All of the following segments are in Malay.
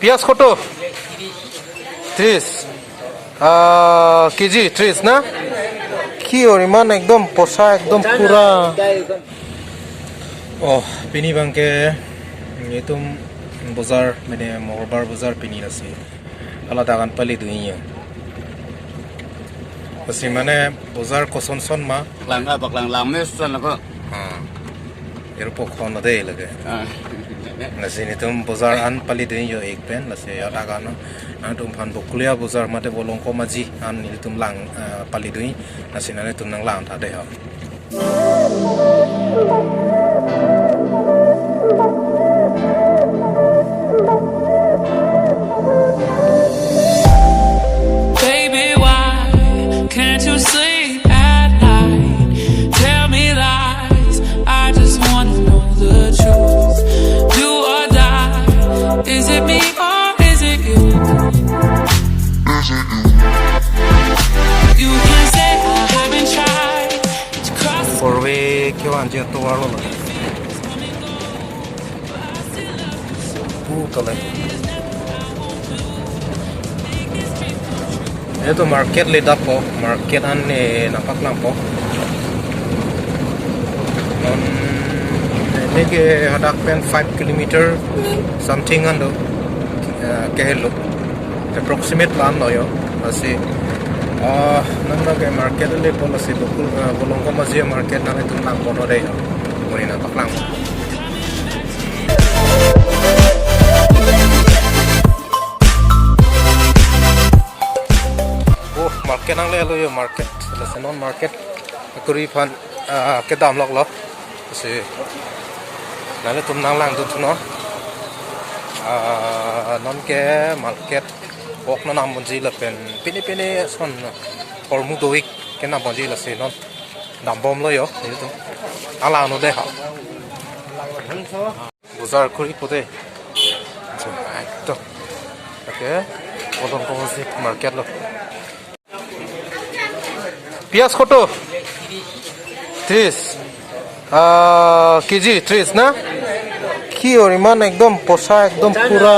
পিঁয়াজ কত 30 কেজি 30 না কি ওর ইমান একদম পচা একদম পুরা পিনি বাংকে itu bazar মানে মঙ্গলবার বাজার পিনি আছে আলাদা গান পালি দুইয়া kasi মানে বাজার কসনসন মা lang baklang lames san ako এরপর খন দে লাগে nasi ni tum bazar an pali duiya ek pen nasi ada no ang tum phan bokulia bazar mate bolong ko maji an ni tum lang pali dui nasi nane tum nang lang tha de ha Anjir tua lo lah. Tolong. Itu market lidah po, market ane nampak lampo. Ini ke hadak pen 5 kilometer something ando ke hello. Approximate plan lo yo, masih. Nanda ke market le policy bukul bolong ko masih market nang itu nang bono deh muni na paklang market nang le lo yo market le non market kuri fan ke dam lok lo si nale tum nang lang tu no non ke market ok na nam bonji la pen pini son kormu doik ke na bonji la se non dam bom lo yo itu ala no de ha bazar kuri pote to oke bolong ko si market lo পিঁয়াজ কত 30 কেজি 30 না কি ওর ইমান একদম পচা একদম পুরা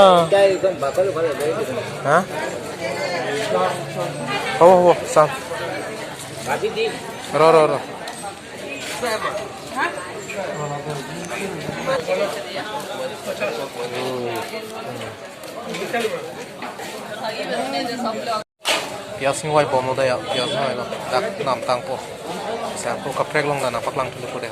হ্যাঁ হ'ব চাম ৰ pias ngoi bom da ya pias ngoi lo dak nam tang po sa po kaprek long da na paklang tu ko de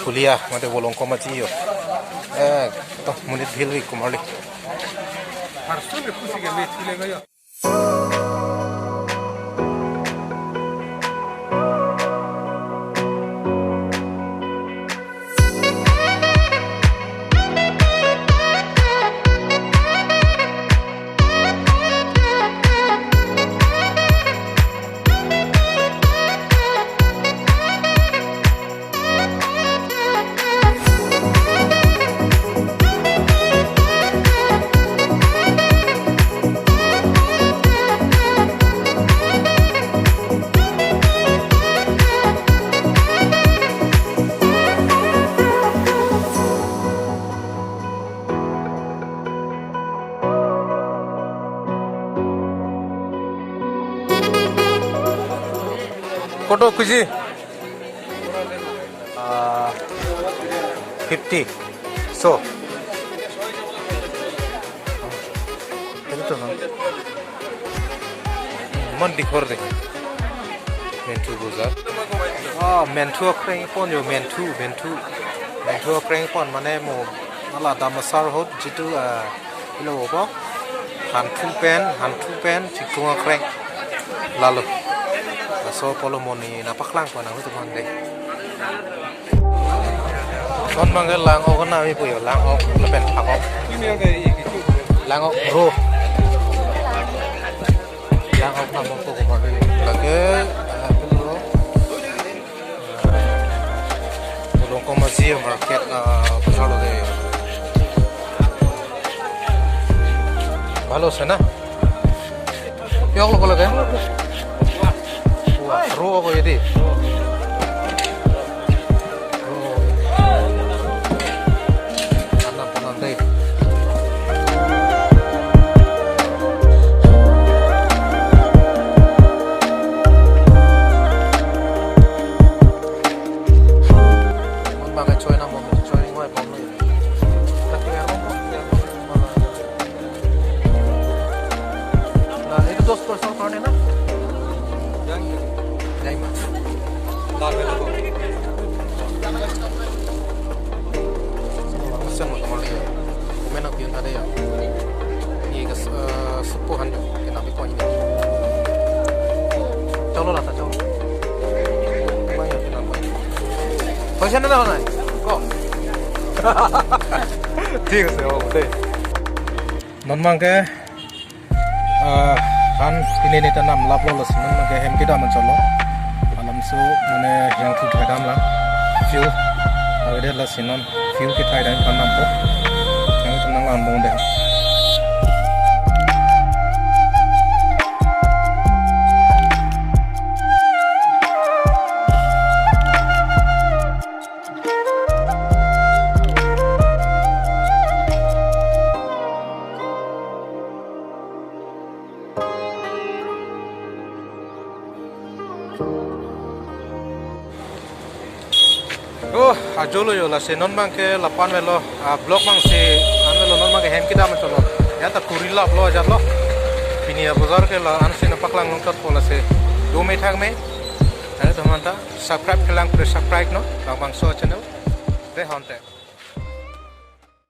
kuliah mate bolong ko machi yo to munit bhilwi kumarli harsun re pusi ge met kile gayo কত কেজি 50 100 मन दिखर दे मेन्टु बाजार मेन्टु क्रें पन यो मेन्टु क्रें पन माने मो आला दामसार होत जितु इलो बो हान्थु पेन चिकुआ क्रें लालो so polo moni na paklang pa na ito bang day son bang lang o na mi puyo lang o lapen ako lang o ro lang o pa mo ko ko lagi Dia market pasal lagi. Halo sana. Yang lo lagi? Wah, seru apa jadi? Panas deh. Dos person karena na? Yang Sen mo kemali ya. Menak yun ada ya. Ini kes sepuhan ya. Kenapa kau ini? Colo lah, colo. Banyak kenapa? Pasien ada mana? Kok? Tiga sih, oh betul. Non mangke. Han ini tanam laplo las men mage hem kita mencolo alam su mane yang tu thagam la view agade la sinon view kita dan tanam po yang tenang lan bong deh ajolo yo la se non manke la pan melo blok mang se anelo non manke hem kita mencolo ya ta kurila blo ajalo pinia bazar ke la an se na paklang nongkat pola se do me thang me ana to manta subscribe kelang pre subscribe no bang bang so channel de honte